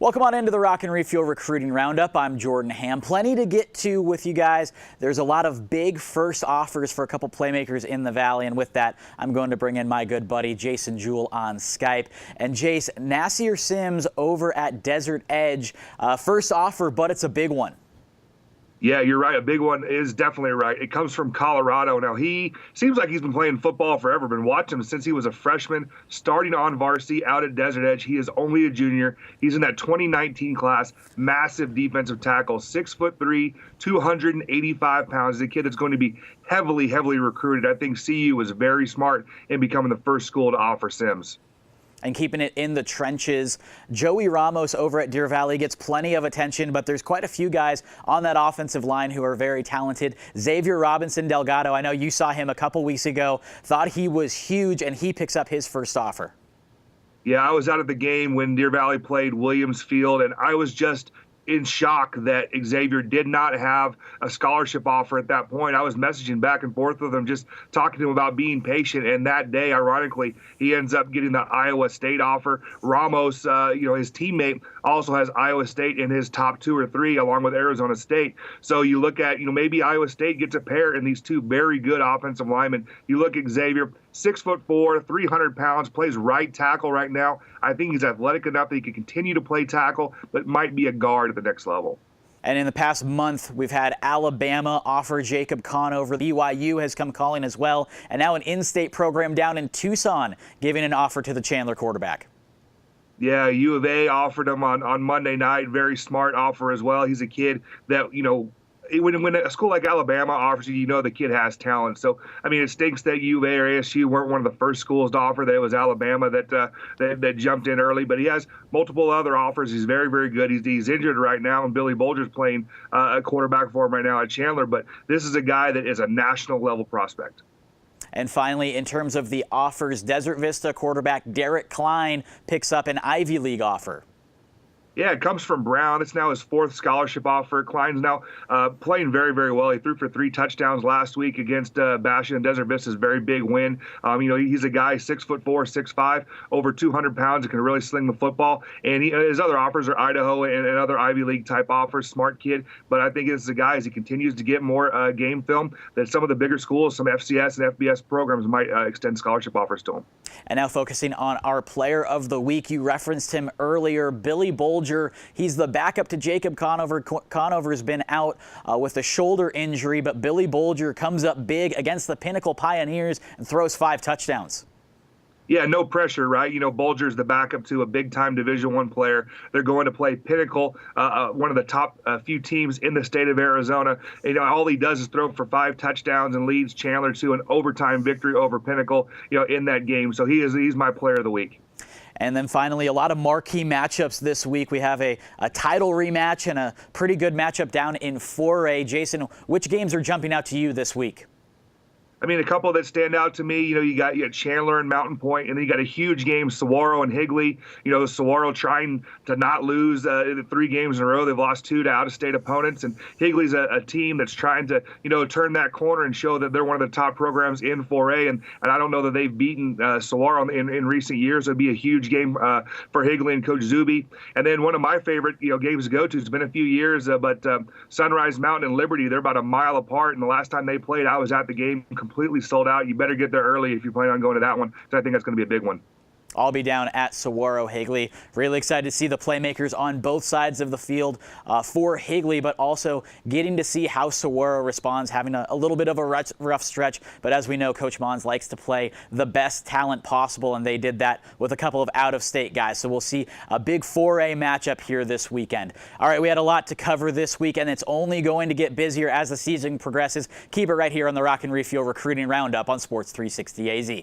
Welcome on into the Rock and Refuel Recruiting Roundup. I'm Jordan Ham. Plenty to get to with you guys. There's a lot of big first offers for a couple playmakers in the Valley, and with that, I'm going to bring in my good buddy Jason Jewell on Skype. And Jace, Nasir Sims over at Desert Edge. First offer, but it's a big one. Yeah, you're right. A big one is definitely right. It comes from Colorado. Now, he seems like he's been playing football forever. Been watching him since he was a freshman, starting on varsity out at Desert Edge. He is only a junior. He's in that 2019 class. Massive defensive tackle, 6'3", 285 pounds. The kid that's going to be heavily recruited. I think CU was very smart in becoming the first school to offer Sims. And keeping it in the trenches, Joey Ramos over at Deer Valley gets plenty of attention, but there's quite a few guys on that offensive line who are very talented. Xavier Robinson Delgado, I know you saw him a couple weeks ago, thought he was huge, and he picks up his first offer. Yeah, I was out at the game when Deer Valley played Williams Field, and I was just in shock that Xavier did not have a scholarship offer at that point. I was messaging back and forth with him, just talking to him about being patient. And that day, ironically, he ends up getting the Iowa State offer. Ramos, his teammate, also has Iowa State in his top 2 or 3, along with Arizona State. So you look at, maybe Iowa State gets a pair in these two very good offensive linemen. You look at Xavier, 6'4", 300 pounds, plays right tackle right now. I think he's athletic enough that he can continue to play tackle, but might be a guard at the next level. And in the past month, we've had Alabama offer Jacob Conover. BYU has come calling as well. And now an in-state program down in Tucson giving an offer to the Chandler quarterback. Yeah, U of A offered him on Monday night. Very smart offer as well. He's a kid that, when a school like Alabama offers you, the kid has talent. So, it stinks that U of A or ASU weren't one of the first schools to offer. That it was Alabama that jumped in early. But he has multiple other offers. He's very good. He's injured right now, and Billy Bolger's playing a quarterback for him right now at Chandler. But this is a guy that is a national-level prospect. And finally, in terms of the offers, Desert Vista quarterback Derek Klein picks up an Ivy League offer. Yeah, it comes from Brown. It's now his 4th scholarship offer. Klein's now playing very well. He threw for 3 touchdowns last week against Bastion and Desert Vista's very big win. He's a guy 6'4", 6'5", over 200 pounds, and can really sling the football. And his other offers are Idaho and other Ivy League type offers. Smart kid, but I think this is a guy, as he continues to get more game film, that some of the bigger schools, some FCS and FBS programs might extend scholarship offers to him. And now focusing on our player of the week, you referenced him earlier, Billy Bolger. He's the backup to Jacob Conover. Conover's been out with a shoulder injury, but Billy Bolger comes up big against the Pinnacle Pioneers and throws 5 touchdowns. Yeah, no pressure, right? Bolger's the backup to a big-time Division I player. They're going to play Pinnacle, one of the top few teams in the state of Arizona. All he does is throw for 5 touchdowns and leads Chandler to an overtime victory over Pinnacle, in that game. So he's my player of the week. And then finally, a lot of marquee matchups this week. We have a title rematch and a pretty good matchup down in 4A. Jason, which games are jumping out to you this week? A couple that stand out to me, you got Chandler and Mountain Point, and then you got a huge game, Saguaro and Higley. Saguaro trying to not lose the 3 games in a row. They've lost 2 to out-of-state opponents, and Higley's a team that's trying to, turn that corner and show that they're one of the top programs in 4A. And I don't know that they've beaten Saguaro in recent years. It'd be a huge game for Higley and Coach Zuby. And then one of my favorite, games to go to, it's been a few years, but Sunrise Mountain and Liberty, they're about a mile apart. And the last time they played, I was at the game, completely sold out. You better get there early if you plan on going to that one, because I think that's going to be a big one. I'll be down at Saguaro Higley. Really excited to see the playmakers on both sides of the field for Higley, but also getting to see how Saguaro responds, having a little bit of a rough stretch. But as we know, Coach Mons likes to play the best talent possible, and they did that with a couple of out-of-state guys. So we'll see a big 4A matchup here this weekend. All right, we had a lot to cover this week, and it's only going to get busier as the season progresses. Keep it right here on the Rock and Refuel Recruiting Roundup on Sports 360 AZ.